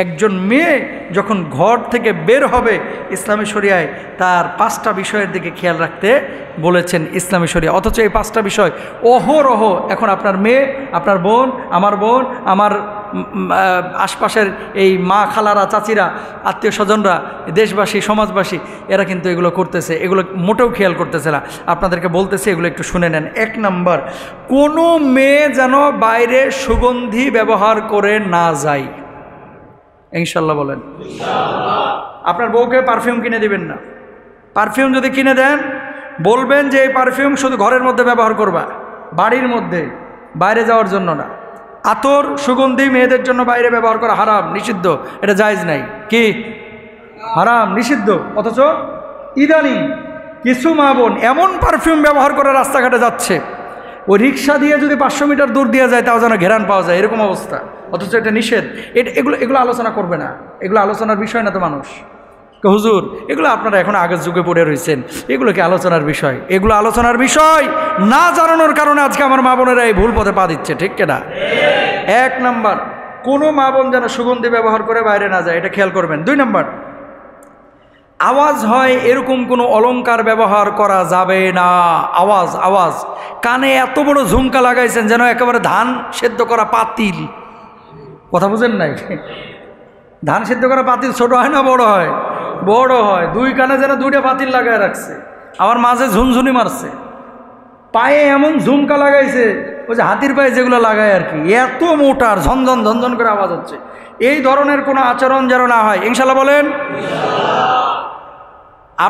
একজন মেয়ে যখন ঘর থেকে বের হবে ইসলামী শরিয়ায় তার 5টা বিষয়ের দিকে খেয়াল রাখতে বলেছেন ইসলামী শরিয়া। অথচ এই 5টা বিষয় অহরহ এখন আপনার মেয়ে, আপনার বোন, আমার আশপাশের এই মা, খালারা, চাচিরা, আত্মীয় স্বজনরা, দেশবাসী, সমাজবাসী, এরা কিন্তু এগুলো করতেছে, এগুলো মোটেও খেয়াল করতেছে না। আপনাদেরকে বলতেছে এগুলো একটু শুনে নেন। 1 নাম্বার, কোনো মেয়ে যেন বাইরে সুগন্ধি ব্যবহার করে না যায়। ইনশাল্লাহ বলেন। আপনার বউকে পারফিউম কিনে দিবেন না। পারফিউম যদি কিনে দেন বলবেন যে এই পারফিউম শুধু ঘরের মধ্যে ব্যবহার করবা, বাড়ির মধ্যে, বাইরে যাওয়ার জন্য না। আতর, সুগন্ধি মেয়েদের জন্য বাইরে ব্যবহার করা হারাম, নিষিদ্ধ, এটা জায়েজ নাই। কি হারাম, নিষিদ্ধ। অথচ ইদানিং কিছু মা বোন এমন পারফিউম ব্যবহার করে রাস্তাঘাটে যাচ্ছে, ওই রিক্সা দিয়ে যদি 500 মিটার দূর দিয়ে যায় তাও যেন ঘেরান পাওয়া যায়, এরকম অবস্থা। অথচ এটা নিষেধ। এগুলো আলোচনা করবে না, এগুলো আলোচনার বিষয় না তো। মানুষ হুজুর এগুলো আপনারা এখন আগের যুগে পড়ে রয়েছেন, এগুলো কি আলোচনার বিষয়? এগুলো আলোচনার বিষয় না জানানোর কারণে আজকে আমার মা বোনেরা এই ভুল পথে পা দিচ্ছে, ঠিক কিনা? 1 নাম্বার, কোনো মা বোন যেন সুগন্ধি ব্যবহার করে বাইরে না যায়, এটা খেয়াল করবেন। 2 নাম্বার, আওয়াজ হয় এরকম কোনো অলংকার ব্যবহার করা যাবে না। আওয়াজ কানে এত বড় ঝুমকা লাগাইছেন যেন একেবারে ধান সেদ্ধ করা পাতিল। কথা বুঝেন নাই? ধান সেদ্ধ করা পাতিল ছোট হয় না বড় হয়? বড় হয়। 2 কানে যেন 2টা পাতিল লাগায় রাখছে, আবার মাঝে ঝুনঝুনি মারছে, পায়ে এমন ঝুমকা লাগাইছে, ওই যে হাতির পায়ে যেগুলো লাগায় আর কি, এত মোটার ঝনঝন ঝনঝন করে আওয়াজ হচ্ছে। এই ধরনের কোনো আচরণ যেন না হয়। ইনশাল্লাহ বলেন।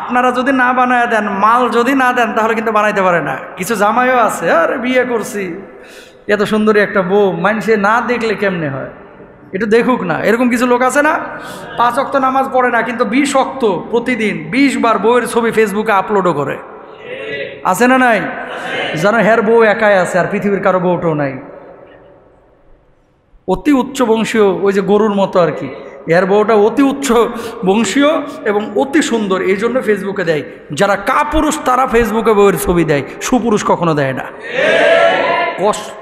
আপনারা যদি না বানায় দেন, মাল যদি না দেন, তাহলে কিন্তু বানাইতে পারে না। কিছু জামাইও আছে, আরে বিয়ে করছি, এত সুন্দরী একটা বউ, মানুষে না দেখলে কেমনে হয়, একটু দেখুক না, এরকম কিছু লোক আছে না? 5 ওয়াক্ত নামাজ পড়ে না, কিন্তু 20 ওয়াক্ত প্রতিদিন 20 বার বউয়ের ছবি ফেসবুকে আপলোডও করে। আছে না নাই? যেন হের বউ একাই আছে আর পৃথিবীর কারো বউটাও নাই। অতি উচ্চ বংশীয়, ওই যে গরুর মতো আর কি, এর বউটা অতি উচ্চ বংশীয় এবং অতি সুন্দর, এই জন্য ফেসবুকে দেয়। যারা কাপুরুষ তারা ফেসবুকে বউয়ের ছবি দেয়, সুপুরুষ কখনো দেয় না।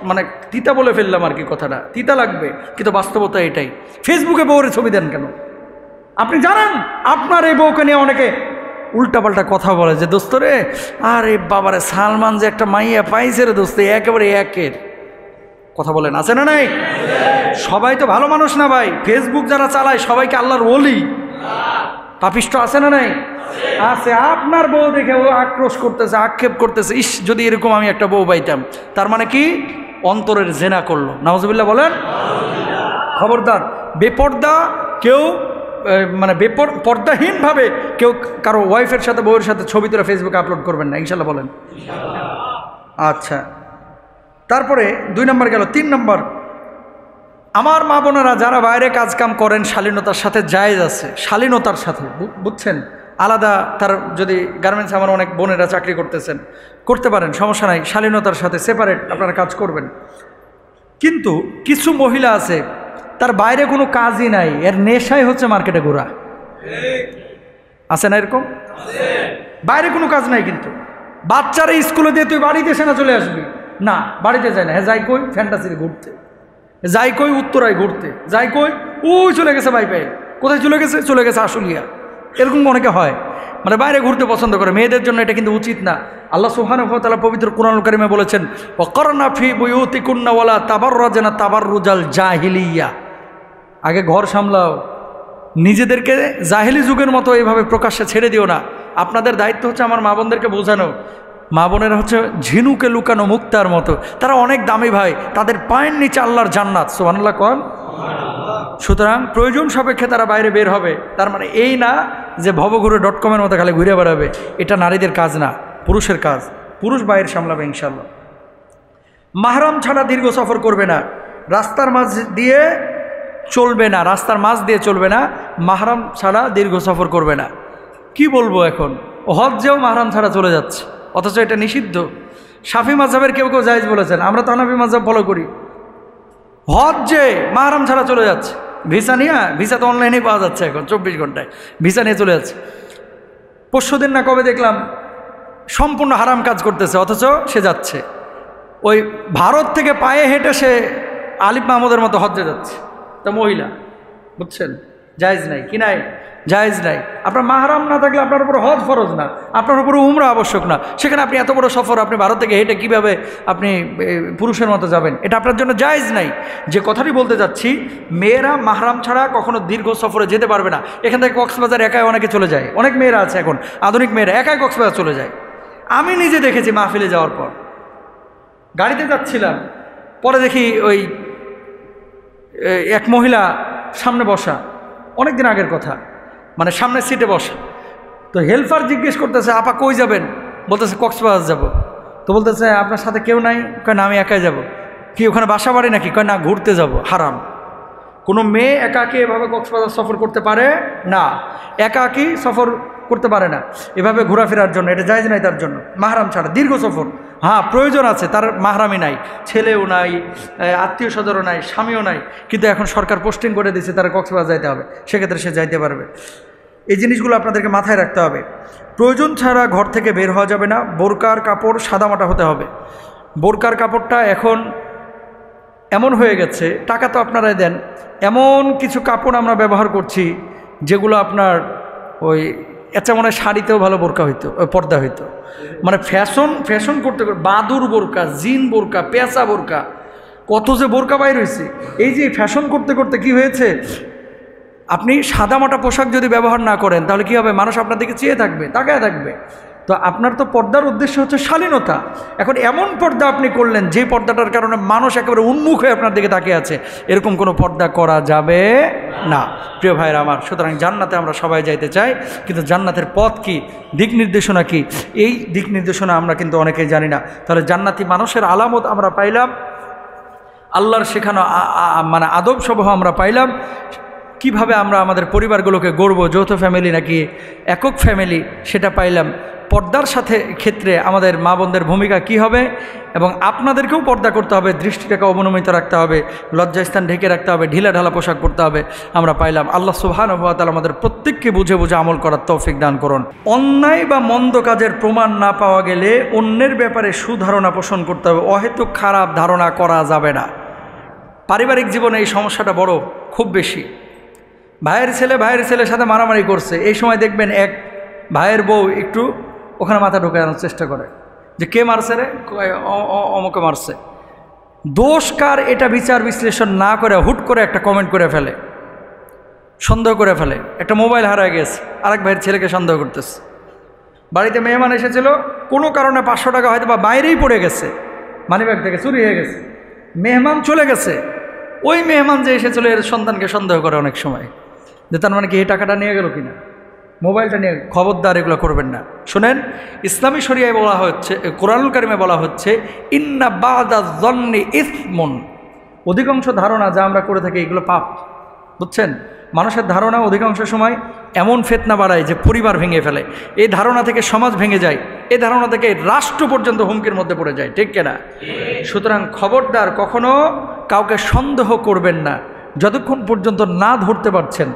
মানে তিতা বলে ফেললাম আর কি, কথাটা তিতা লাগবে, কিন্তু বাস্তবতা এটাই। ফেসবুকে বউয়ের ছবি দেন কেন? আপনি জানেন আপনার এই বউকে নিয়ে অনেকে উল্টাপাল্টা কথা বলে যে দোস্ত রে, আরে বাবারে সালমান যে একটা মাইয়া পাইছে রে দোস্ত, একেবারে একের। কথা বলেন, আছে না নাই? সবাই তো ভালো মানুষ না ভাই। ফেসবুক যারা চালায় সবাইকে আল্লাহর ওলি পাপিষ্ট আছে না নাই? আছে। আপনার বউ দেখে ও আক্রোশ করতেছে, আক্ষেপ করতেছে, ইস যদি এরকম আমি একটা বউ পাইতাম। তার মানে কি? অন্তরের জেনা করলো। নাউজুবিল্লাহ বলেন। খবরদার, বেপর্দা কেউ, মানে পর্দাহীনভাবে কেউ কারো ওয়াইফের সাথে, বউয়ের সাথে ছবি তুলে ফেসবুকে আপলোড করবেন না। ইনশাল্লাহ বলেন। আচ্ছা, তারপরে 2 নম্বর গেল। 3 নম্বর, আমার মা বোনেরা যারা বাইরে কাজকাম করেন শালীনতার সাথে জায়েজ আছে, শালীনতার সাথে, বুঝছেন? আলাদা তার যদি গার্মেন্টস, আমার অনেক বোনেরা চাকরি করতেছেন, করতে পারেন, সমস্যা নাই, শালীনতার সাথে সেপারেট আপনারা কাজ করবেন। কিন্তু কিছু মহিলা আছে তার বাইরে কোনো কাজই নাই, এর নেশাই হচ্ছে মার্কেটে ঘোরা। আছে না এরকম? বাইরে কোনো কাজ নাই, কিন্তু বাচ্চারা স্কুলে দিয়ে তুই বাড়িতে এসে না চলে আসবি না, বাড়িতে যায় না। হ্যাঁ, যাই কই ফ্যান্টাসিতে ঘুরতে, যাই কই উত্তরায় ঘুরতে, যাই কই ওই চলে গেছে বাইপাই, কোথায় চলে গেছে? চলে গেছে আশুলিয়া। এরকম অনেকে হয়, মানে বাইরে ঘুরতে পছন্দ করে। মেয়েদের জন্য এটা কিন্তু উচিত না। আল্লাহ সুবহানাহু ওয়া তাআলা পবিত্র কোরআনুল কারীমে বলেছেন, ওয়াকারনা ফি বুয়ুতিকুন্না ওয়ালা তাবাররাজনা তাবাররুজাল জাহিলিয়া। আগে ঘর সামলাও, নিজেদেরকে জাহেলি যুগের মতো এইভাবে প্রকাশ্যে ছেড়ে দিও না। আপনাদের দায়িত্ব হচ্ছে আমার মা বোনদেরকে বোঝানো। মা বোনেরা হচ্ছে ঝিনুকে লুকানো মুক্তার মতো, তারা অনেক দামি ভাই, তাদের পায়ের নিচে আল্লাহর জান্নাত। সুবহানাল্লাহ কোন। সুতরাং প্রয়োজন সাপেক্ষে তারা বাইরে বের হবে। তার মানে এই না যে ভবঘুরে.com-এর মতো খালি ঘুরে বেড়াবে। এটা নারীদের কাজ না, পুরুষের কাজ। পুরুষ বাইরে সামলাবে ইনশাল্লাহ। মাহরাম ছাড়া দীর্ঘ সফর করবে না, রাস্তার মাঝ দিয়ে চলবে না, রাস্তার মাঝ দিয়ে চলবে না, মাহরাম ছাড়া দীর্ঘ সফর করবে না। কি বলবো এখন, হজ্জেও মাহরাম ছাড়া চলে যাচ্ছে, অথচ এটা নিষিদ্ধ। শাফি মাযহাবের কেউ কেউ জায়েজ বলেছেন, আমরা তো হানাফি মাযহাব ফলো করি। হজ্জে মাহরাম ছাড়া চলে যাচ্ছে, ভিসা নিয়ে, ভিসা তো অনলাইনেই পাওয়া যাচ্ছে এখন 24 ঘন্টায়, ভিসা নিয়ে চলে যাচ্ছে। পরশুদিন না কবে দেখলাম সম্পূর্ণ হারাম কাজ করতেছে, অথচ সে যাচ্ছে। ওই ভারত থেকে পায়ে হেঁটে সে আলিফ মাহমুদের মতো হজ্জে যাচ্ছে, তা মহিলা। বুঝছেন? জায়েজ নাই, কি নাই? জায়েজ নাই। আপনার মাহরাম না থাকলে আপনার উপর হজ ফরজ না, আপনার উপরে উমরা আবশ্যক না। সেখানে আপনি এত বড় সফর, আপনি ভারত থেকে হেঁটে কীভাবে আপনি পুরুষের মতো যাবেন? এটা আপনার জন্য জায়েজ নাই। যে কথাটি বলতে যাচ্ছি, মেয়েরা মাহরাম ছাড়া কখনো দীর্ঘ সফরে যেতে পারবে না। এখান থেকে কক্সবাজার একাই অনেকে চলে যায়, অনেক মেয়েরা আছে এখন, আধুনিক মেয়েরা একাই কক্সবাজার চলে যায়। আমি নিজে দেখেছি মাহফিলে যাওয়ার পর, গাড়িতে যাচ্ছিলাম, পরে দেখি ওই এক মহিলা সামনে বসা, অনেক দিন আগের কথা, মানে সামনের সিটে বসা। তো হেল্পার জিজ্ঞেস করতেছে, আপা কই যাবেন? বলতেছে কক্সবাজার যাব। তো বলতেছে আপনার সাথে কেউ নাই? কয় না, আমি একাই যাব। কি ওখানে বাসা বাড়ি নাকি? কয় না, ঘুরতে যাব। হারাম। কোনো মেয়ে একাকী এভাবে কক্সবাজার সফর করতে পারে না, একাকী সফর করতে পারে না এভাবে ঘোরাফেরার জন্য, এটা জায়েজ নাই তার জন্য, মাহরাম ছাড়া দীর্ঘ সফর। হ্যাঁ, প্রয়োজন আছে, তার মাহরামই নাই, ছেলেও নাই, আত্মীয় স্বজনও নাই, স্বামীও নাই, কিন্তু এখন সরকার পোস্টিং করে দিয়েছে তারা কক্সবাজার যাইতে হবে, সেক্ষেত্রে সে যাইতে পারবে। এই জিনিসগুলো আপনাদেরকে মাথায় রাখতে হবে। প্রয়োজন ছাড়া ঘর থেকে বের হওয়া যাবে না। বোরকার কাপড় সাদামাটা হতে হবে। বোরকার কাপড়টা এখন এমন হয়ে গেছে, টাকা তো আপনারাই দেন, এমন কিছু কাপড় আমরা ব্যবহার করছি যেগুলো আপনার ওই এত মনে হয় শাড়িতেও ভালো বোরকা হইতো, পর্দা হইতো। মানে ফ্যাশন করতে করতে বাদুর বোরকা, জিন বোরকা, পেঁচা বোরকা, কত যে বোরকা বাইর হয়েছে। এই যে ফ্যাশন করতে করতে কি হয়েছে, আপনি সাদামাটা পোশাক যদি ব্যবহার না করেন তাহলে কি হবে? মানুষ আপনার দিকে চেয়ে থাকবে, তাকায় থাকবে। তো আপনার তো পর্দার উদ্দেশ্য হচ্ছে শালীনতা। এখন এমন পর্দা আপনি করলেন যে পর্দাটার কারণে মানুষ একেবারে উন্মুখ হয়ে আপনার দিকে তাকিয়ে আছে, এরকম কোনো পর্দা করা যাবে না, প্রিয় ভাইরা আমার। সুতরাং জান্নাতে আমরা সবাই যাইতে চাই, কিন্তু জান্নাতের পথ কি, দিক নির্দেশনা কি, এই দিক নির্দেশনা আমরা কিন্তু অনেকেই জানি না। তাহলে জান্নাতি মানুষের আলামত আমরা পাইলাম, আল্লাহর শেখানো মানে আদবসমূহ আমরা পাইলাম। কিভাবে আমরা আমাদের পরিবারগুলোকে গড়ব, যৌথ ফ্যামিলি নাকি একক ফ্যামিলি, সেটা পাইলাম। পর্দার সাথে ক্ষেত্রে আমাদের মা বোনদের ভূমিকা কি হবে, এবং আপনাদেরকেও পর্দা করতে হবে, দৃষ্টিটাকে অবনমিত রাখতে হবে, লজ্জাস্থান ঢেকে রাখতে হবে, ঢিলা ঢালা পোশাক পরতে হবে, আমরা পাইলাম। আল্লাহ সুবহানাহু ওয়া তাআলা আমাদের প্রত্যেককে বুঝে বুঝে আমল করার তৌফিক দান করুন। অন্যায় বা মন্দ কাজের প্রমাণ না পাওয়া গেলে অন্যের ব্যাপারে সুধারণা পোষণ করতে হবে, অহেতুক খারাপ ধারণা করা যাবে না। পারিবারিক জীবনে এই সমস্যাটা বড়, খুব বেশি। ভাইয়ের ছেলের সাথে মারামারি করছে, এই সময় দেখবেন এক ভাইয়ের বউ একটু ওখানে মাথা ঢোকানোর চেষ্টা করে যে কে মারছে রে, অমুকে মারছে। দোষ কার এটা বিচার বিশ্লেষণ না করে হুট করে একটা কমেন্ট করে ফেলে, সন্দেহ করে ফেলে। একটা মোবাইল হারায় গেছে, আরেক ভাইয়ের ছেলেকে সন্দেহ করতেছে। বাড়িতে মেহমান এসেছিল, কোনো কারণে 500 টাকা হয়তো বা বাইরেই পড়ে গেছে, মানিব্যাগ থেকে চুরি হয়ে গেছে, মেহমান চলে গেছে, ওই মেহমান যে এসেছিল এর সন্তানকে সন্দেহ করে অনেক সময়, যে তার মানে কি এই টাকাটা নিয়ে গেল কিনা, মোবাইলটা নিয়ে। খবরদার এগুলো করবেন না। শুনেন, ইসলামী শরিয়ায় বলা হচ্ছে, কোরআনুল কারিমে বলা হচ্ছে, ইন্না বাদা যন্নি ইসমুন, অধিকাংশ ধারণা যা আমরা করে থাকি এগুলো পাপ। বুঝছেন? মানুষের ধারণা অধিকাংশ সময় এমন ফিতনা বাড়ায় যে পরিবার ভেঙে ফেলে, এই ধারণা থেকে সমাজ ভেঙে যায়, এই ধারণা থেকে রাষ্ট্র পর্যন্ত হুমকির মধ্যে পড়ে যায়, ঠিক কিনা? সুতরাং খবরদার কখনো কাউকে সন্দেহ করবেন না যতক্ষণ পর্যন্ত না ধরতে পারছেন।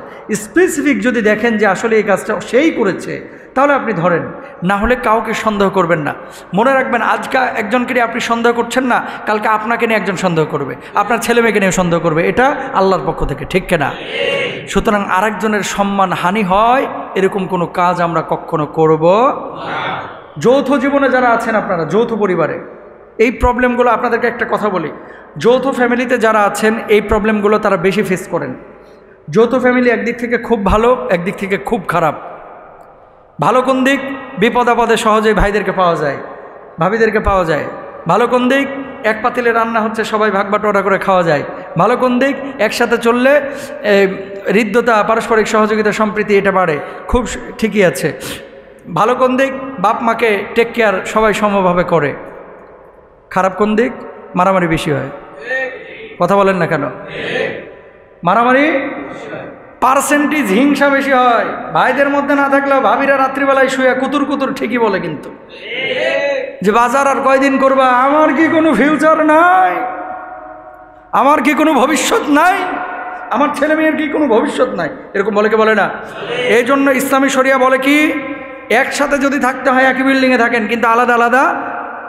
স্পেসিফিক যদি দেখেন যে আসলে এই কাজটা সেই করেছে, তাহলে আপনি ধরেন, না হলে কাউকে সন্দেহ করবেন না। মনে রাখবেন, আজকে একজনকে নিয়ে আপনি সন্দেহ করছেন না, কালকে আপনাকে নিয়ে একজন সন্দেহ করবে, আপনার ছেলে মেয়েকে নিয়ে সন্দেহ করবে, এটা আল্লাহর পক্ষ থেকে, ঠিক কিনা? সুতরাং আরেকজনের সম্মান হানি হয় এরকম কোনো কাজ আমরা কখনো করব না। যৌথ জীবনে যারা আছেন আপনারা, যৌথ পরিবারে, এই প্রবলেমগুলো আপনাদেরকে একটা কথা বলি, যৌথ ফ্যামিলিতে যারা আছেন এই প্রবলেমগুলো তারা বেশি ফেস করেন। যৌথ ফ্যামিলি একদিক থেকে খুব ভালো, একদিক থেকে খুব খারাপ। ভালো কোন দিক? বিপদ আপদে সহজেই ভাইদেরকে পাওয়া যায়, ভাবিদেরকে পাওয়া যায়। ভালো কোন দিক? এক পাতিলে রান্না হচ্ছে, সবাই ভাগ বাটোয়ারা করে খাওয়া যায়। ভালো কোন দিক? একসাথে চললে হৃদ্যতা, পারস্পরিক সহযোগিতা, সম্প্রীতি এটা বাড়ে, খুব ঠিকই আছে। ভালো কোন দিক? বাপ মাকে টেক কেয়ার সবাই সমভাবে করে। খারাপ কোন দিক? মারামারি বেশি হয়। কথা বলেন না কেন? মারামারি, পার্সেন্টেজ হিংসা বেশি হয়। ভাইদের মধ্যে না থাকলেও ভাবিরা রাত্রিবেলায় শুয়ে কুতুর কুতুর ঠিকই বলে, কিন্তু যে বাজার আর কয়দিন করবা, আমার কি কোনো ফিউচার নাই, আমার কি কোনো ভবিষ্যৎ নাই, আমার ছেলে মেয়ের কি কোনো ভবিষ্যৎ নাই, এরকম বলে কি বলে না? এই জন্য ইসলামী শরিয়া বলে কি, একসাথে যদি থাকতে হয় একই বিল্ডিংয়ে থাকেন, কিন্তু আলাদা আলাদা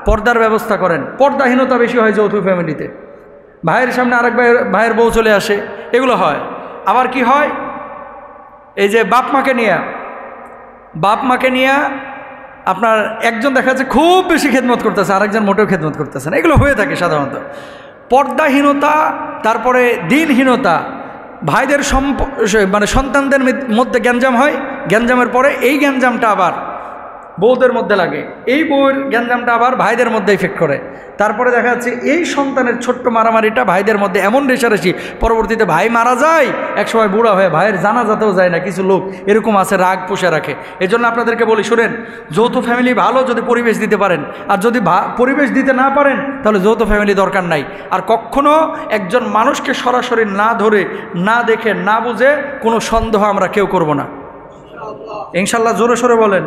পর্দার ব্যবস্থা করেন। পর্দাহীনতা বেশি হয় যৌথ ফ্যামিলিতে। ভাইয়ের সামনে আরেক ভাইয়ের বউ চলে আসে, এগুলো হয়। আবার কি হয়, এই যে বাপ মাকে নিয়ে আপনার একজন দেখা যাচ্ছে খুব বেশি খেদমত করতেছে, আরেকজন মোটেও খেদমত করতেছে না। এগুলো হয়ে থাকে সাধারণত। পর্দাহীনতা, তারপরে দিনহীনতা, ভাইদের মানে সন্তানদের মধ্যে গ্যাঞ্জাম হয়, গ্যাঞ্জামের পরে এই গ্যাঞ্জামটা আবার বউদের মধ্যে লাগে, এই বউয়ের গ্যাঞ্জামটা আবার ভাইদের মধ্যে ইফেক্ট করে। তারপরে দেখা যাচ্ছে এই সন্তানের ছোট্ট মারামারিটা ভাইদের মধ্যে এমন রেশারেশি, পরবর্তীতে ভাই মারা যায়, একসময় বুড়া হয়ে ভাইয়ের জানাজাতেও যায় না। কিছু লোক এরকম আছে, রাগ পুষে রাখে। এজন্য আপনাদেরকে বলি, শুনেন, যৌথ ফ্যামিলি ভালো যদি পরিবেশ দিতে পারেন, আর যদি পরিবেশ দিতে না পারেন তাহলে যৌথ ফ্যামিলি দরকার নাই। আর কখনো একজন মানুষকে সরাসরি না ধরে, না দেখে, না বুঝে কোনো সন্দেহ আমরা কেউ করব না, ইনশাআল্লাহ। জোরে সোরে বলেন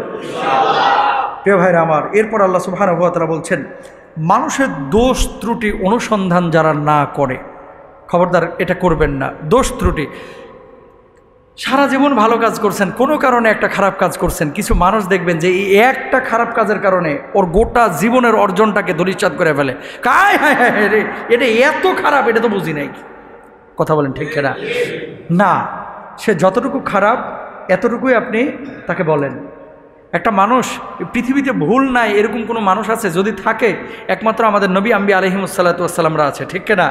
প্রিয় ভাইরা আমার। এরপর আল্লাহ সুবহানাহু ওয়া তাআলা বলছেন, মানুষের দোষ ত্রুটি অনুসন্ধান যারা না করে, খবরদার এটা করবেন না। দোষ ত্রুটি, সারা জীবন ভালো কাজ করছেন, কোনো কারণে একটা খারাপ কাজ করছেন। কিছু মানুষ দেখবেন যে এই একটা খারাপ কাজের কারণে ওর গোটা জীবনের অর্জনটাকে ধূলিসাৎ করে ফেলে। হায় হায় হায় রে, এটা এত খারাপ, এটা তো বুঝি নাই। কথা বলেন ঠিক না? না, সে যতটুকু খারাপ এতটুকুই আপনি তাকে বলেন। একটা মানুষ, পৃথিবীতে ভুল নাই এরকম কোনো মানুষ আছে? যদি থাকে একমাত্র আমাদের নবী আম্বিয়া আলাইহিমুসসালাতু ওয়াসসালামরা আছে, ঠিক না?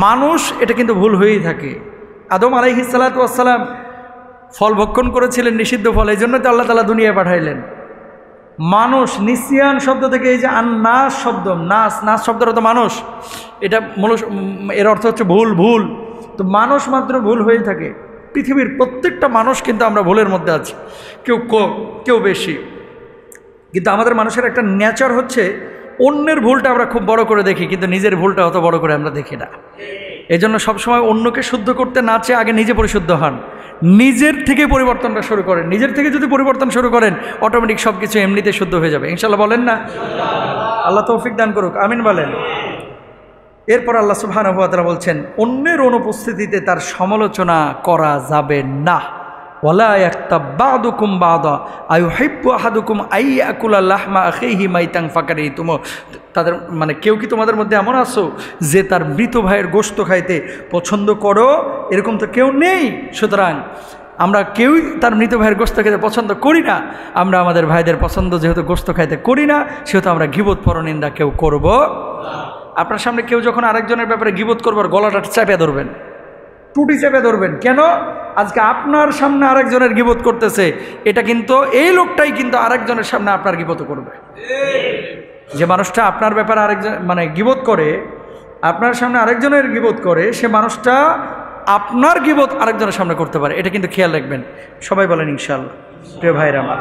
মানুষ এটা কিন্তু ভুল হয়েই থাকে। আদম আলাইহিসসালাতু ওয়াসসালাম ফল ভক্ষণ করেছিলেন, নিষিদ্ধ ফল, এই জন্য তো আল্লাহ তাআলা দুনিয়ায় পাঠাইলেন। মানুষ, নিসিয়ান শব্দ থেকে এই যে নাস শব্দ, নাস শব্দটা তো মানুষ, এটা এর অর্থ হচ্ছে ভুল। তো মানুষ মাত্র ভুল হয়েই থাকে। পৃথিবীর প্রত্যেকটা মানুষ কিন্তু আমরা ভুলের মধ্যে আছি, কেউ কম কেউ বেশি। কিন্তু আমাদের মানুষের একটা নেচার হচ্ছে অন্যের ভুলটা আমরা খুব বড় করে দেখি, কিন্তু নিজের ভুলটা অত বড় করে আমরা দেখি না। এই জন্য সবসময় অন্যকে শুদ্ধ করতে না চেয়ে আগে নিজে পরিশুদ্ধ হন, নিজের থেকে পরিবর্তনটা শুরু করেন। নিজের থেকে যদি পরিবর্তন শুরু করেন, অটোমেটিক সব কিছু এমনিতে শুদ্ধ হয়ে যাবে, ইনশাআল্লাহ। বলেন না? আল্লাহ তৌফিক দান করুক, আমিন বলেন। এরপর আল্লাহ সুবহানাহু ওয়া তাআলা বলছেন, অন্যের অনুপস্থিতিতে তার সমালোচনা করা যাবে না। ওয়ালা ইয়াক্তাব বা'দুকুম বা'দা আইয়ুহিব্বু আহাদুকুম আইয়াকুলা লাহমা আখিহি মাইতান ফাকারিতুম। তাদের মানে কেউ কি তোমাদের মধ্যে এমন আছো যে তার মৃত ভাইয়ের গোশত খাইতে পছন্দ করো? এরকম তো কেউ নেই। সুতরাং আমরা কেউই তার মৃত ভাইয়ের গোশত খাইতে পছন্দ করি না। আমরা আমাদের ভাইদের পছন্দ যেহেতু গোশত খাইতে করি না, সেহেতু আমরা গীবত পরনিন্দা কেউ করব না। আপনার সামনে কেউ যখন আরেকজনের ব্যাপারে গীবত করবার, গলাটা চেপে ধরবেন, টুটি চেপে ধরবেন। কেন? আজকে আপনার সামনে আরেকজনের গীবত করতেছে, এটা কিন্তু এই লোকটাই কিন্তু আরেকজনের সামনে আপনার গীবত করবে। যে মানুষটা আপনার ব্যাপারে আরেকজন মানে গীবত করে, আপনার সামনে আরেকজনের গীবত করে, সে মানুষটা আপনার গীবত আরেকজনের সামনে করতে পারে। এটা কিন্তু খেয়াল রাখবেন। সবাই বলেন ইনশাআল্লাহ। প্রিয় ভাইরা আমার,